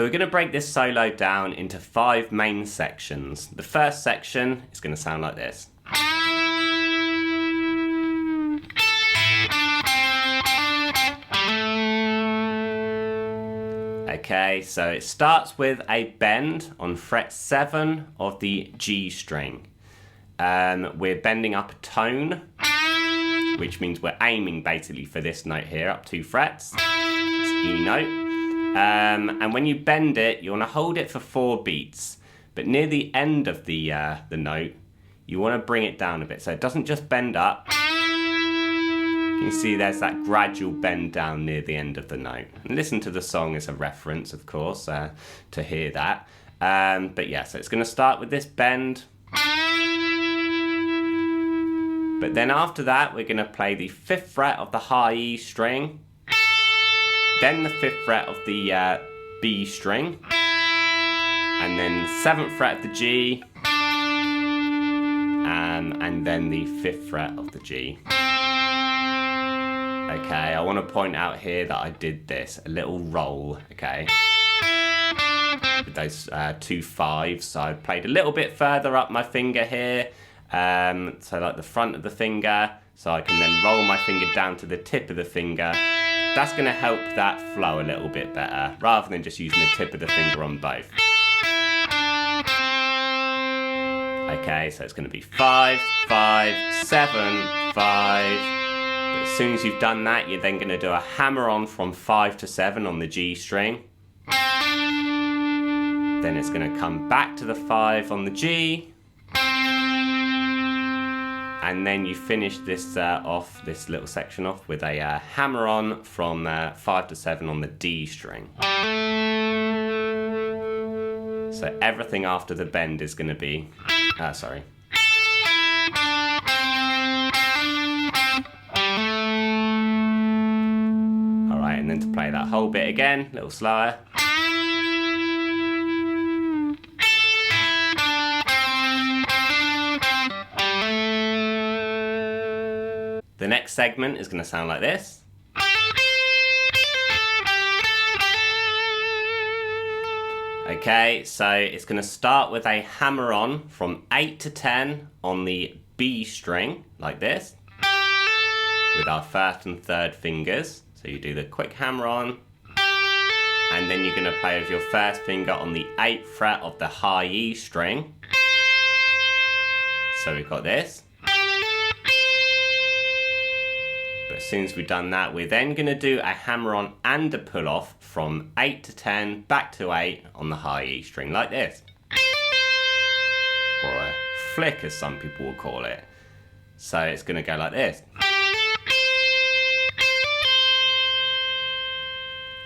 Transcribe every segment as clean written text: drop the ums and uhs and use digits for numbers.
we're going to break this solo down into 5 main sections. The first section is going to sound like this. Okay, so it starts with a bend on fret 7 of the G string. We're bending up a tone, which means we're aiming basically for this note here, up 2 frets. It's E note. And when you bend it, you want to hold it for 4 beats. But near the end of the note, you want to bring it down a bit. So it doesn't just bend up. You can see there's that gradual bend down near the end of the note. And listen to the song as a reference, of course, to hear that. But yeah, so it's going to start with this bend. But then after that, we're going to play the 5th fret of the high E string. Then the 5th fret of the B string. And then the 7th fret of the G. And then the 5th fret of the G. Okay, I want to point out here that I did this, a little roll, okay, with those 2 5s. So I played a little bit further up my finger here, so like the front of the finger, so I can then roll my finger down to the tip of the finger. That's going to help that flow a little bit better, rather than just using the tip of the finger on both. Okay, so it's going to be 5, 5, 7, 5. As soon as you've done that, you're then going to do a hammer on from 5 to 7 on the G string. Then it's going to come back to the 5 on the G. And then you finish this this little section off with a hammer on from 5 to 7 on the D string. So everything after the bend is going to be... sorry. And then to play that whole bit again, a little slower. The next segment is going to sound like this. Okay, so it's going to start with a hammer on from 8 to 10 on the B string, like this, with our 1st and 3rd fingers. So you do the quick hammer on, and then you're going to play with your 1st finger on the 8th fret of the high E string. So we've got this. But as soon as we've done that, we're then going to do a hammer on and a pull off from 8 to 10, back to 8 on the high E string, like this. Or a flick, as some people will call it. So it's going to go like this.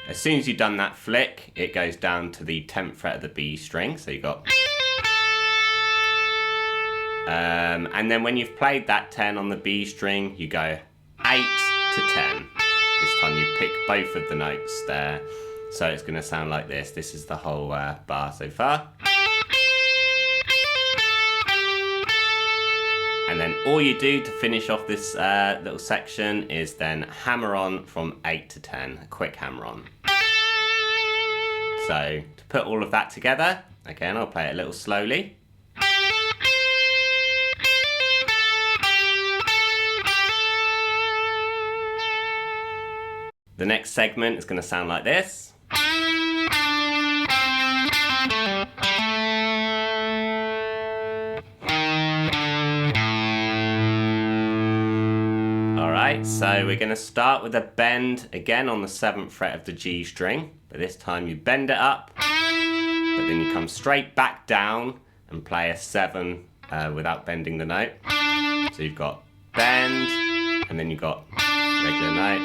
As soon as you've done that flick, it goes down to the 10th fret of the B string. So you've got... and then when you've played that 10 on the B string, you go 8 to 10. This time you pick both of the notes there. So it's going to sound like this. This is the whole bar so far. And then all you do to finish off this little section is then hammer on from 8 to 10, a quick hammer on. So to put all of that together, again I'll play it a little slowly. The next segment is going to sound like this. Alright, so we're going to start with a bend again on the 7th fret of the G string, but this time you bend it up, but then you come straight back down and play a 7 without bending the note. So you've got bend, and then you've got regular note,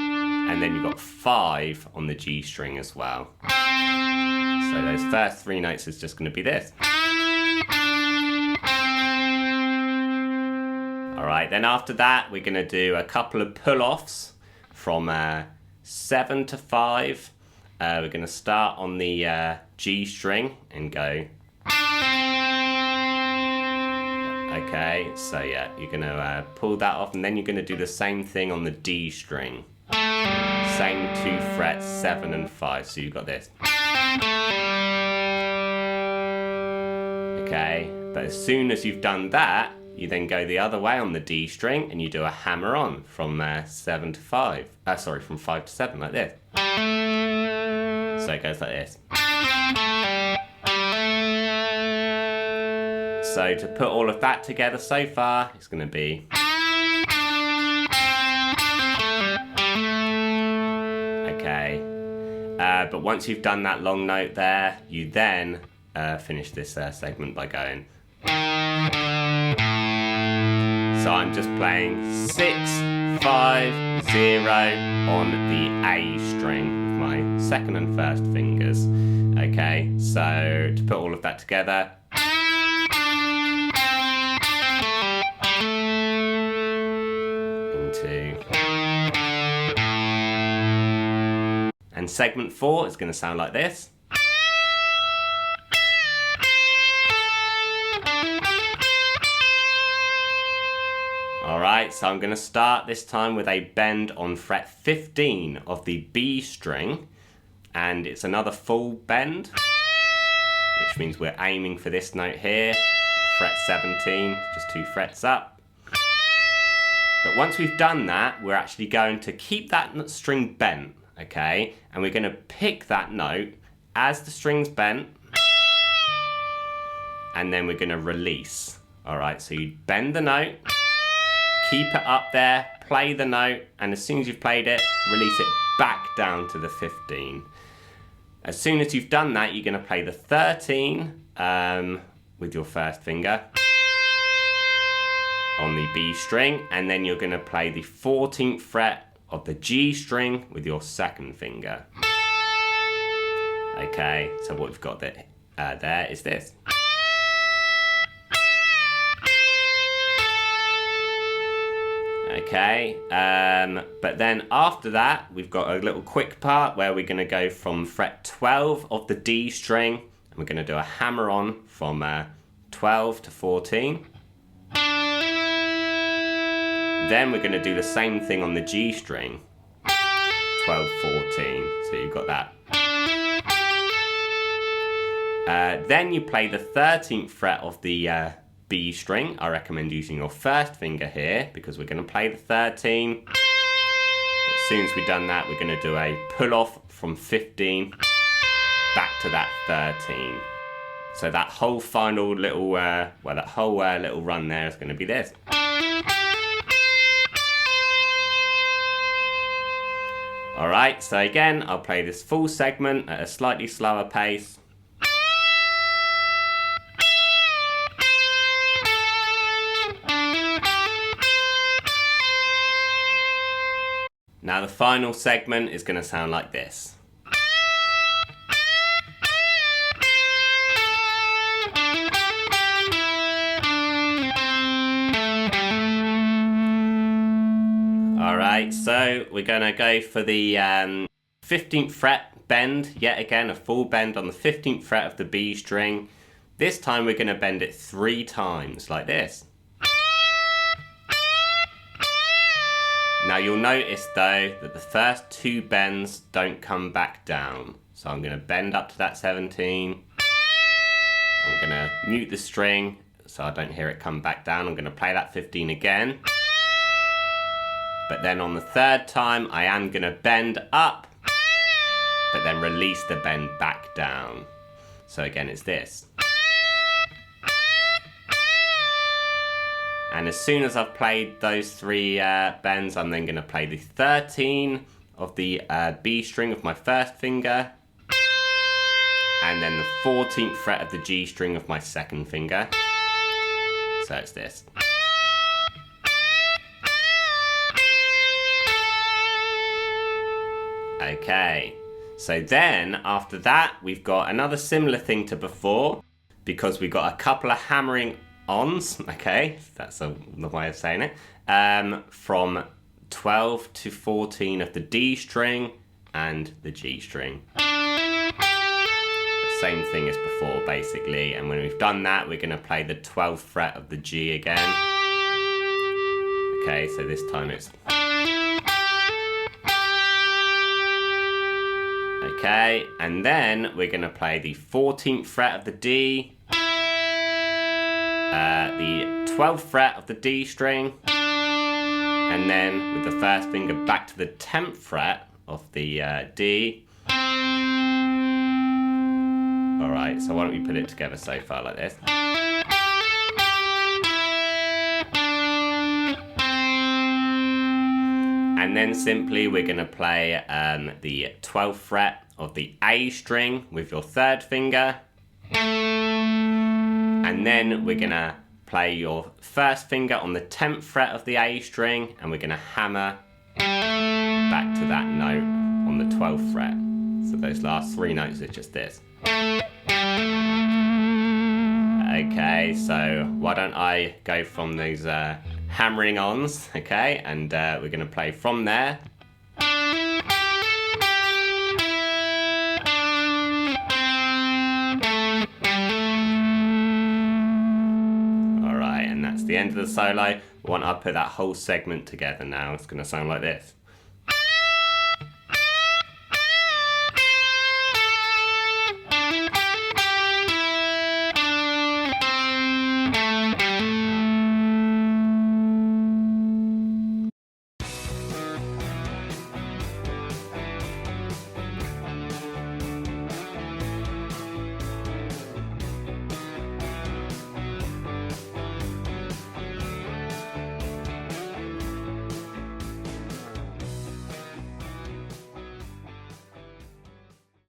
and then you've got 5 on the G string as well. So those first 3 notes is just going to be this. Alright, then after that we're going to do a couple of pull-offs from 7 to 5. We're going to start on the G string and go. Okay, so yeah, you're going to pull that off, and then you're going to do the same thing on the D string. Same 2 frets, 7 and 5, so you've got this. Okay, but as soon as you've done that, you then go the other way on the D string and you do a hammer on from 7 to 5. From 5 to 7, like this. So it goes like this. So to put all of that together so far, it's going to be... Okay. But once you've done that long note there, you then finish this segment by going... So I'm just playing 6, 5, 0 on the A string with my second and first fingers. Okay, so to put all of that together. And segment 4 is going to sound like this. Alright, so I'm going to start this time with a bend on fret 15 of the B string, and it's another full bend, which means we're aiming for this note here, fret 17, just 2 frets up. But once we've done that, we're actually going to keep that string bent, okay? And we're going to pick that note as the string's bent, and then we're going to release. Alright, so you bend the note, keep it up there, play the note, and as soon as you've played it, release it back down to the 15. As soon as you've done that, you're going to play the 13 with your first finger on the B string, and then you're going to play the 14th fret of the G string with your second finger. Okay, so what we've got there is this. Okay, but then after that, we've got a little quick part where we're going to go from fret 12 of the D string, and we're going to do a hammer on from 12 to 14. Then we're going to do the same thing on the G string, 12, 14, so you've got that. Then you play the 13th fret of the B string. I recommend using your first finger here because we're going to play the 13. As soon as we've done that, we're going to do a pull off from 15 back to that 13. So that whole final little, little run there is going to be this. Alright, so again, I'll play this full segment at a slightly slower pace. Now the final segment is going to sound like this. Alright, so we're going to go for the 15th fret bend, yet again a full bend on the 15th fret of the B string. This time we're going to bend it 3 times, like this. Now you'll notice though that the first 2 bends don't come back down. So I'm going to bend up to that 17. I'm going to mute the string so I don't hear it come back down. I'm going to play that 15 again. But then on the 3rd time I am going to bend up, but then release the bend back down. So again it's this. And as soon as I've played those 3 bends, I'm then going to play the 13 of the B string of my first finger, and then the 14th fret of the G string of my second finger. So it's this. Okay, so then after that we've got another similar thing to before, because we've got a couple of hammering ons, okay, that's the way of saying it, from 12 to 14 of the D string and the G string. The same thing as before basically, and when we've done that we're going to play the 12th fret of the G again. Okay, so this time it's... Okay, and then we're going to play the 14th fret of the D, the 12th fret of the D string, and then with the first finger back to the 10th fret of the D. Alright, so why don't we put it together so far like this. And then simply we're going to play the 12th fret of the A string with your third finger. And then we're going to play your first finger on the 10th fret of the A string, and we're going to hammer back to that note on the 12th fret. So those last 3 notes are just this. Okay, so why don't I go from those hammering ons, okay, and we're going to play from there. Alright, and that's the end of the solo. I want to put that whole segment together now. It's going to sound like this.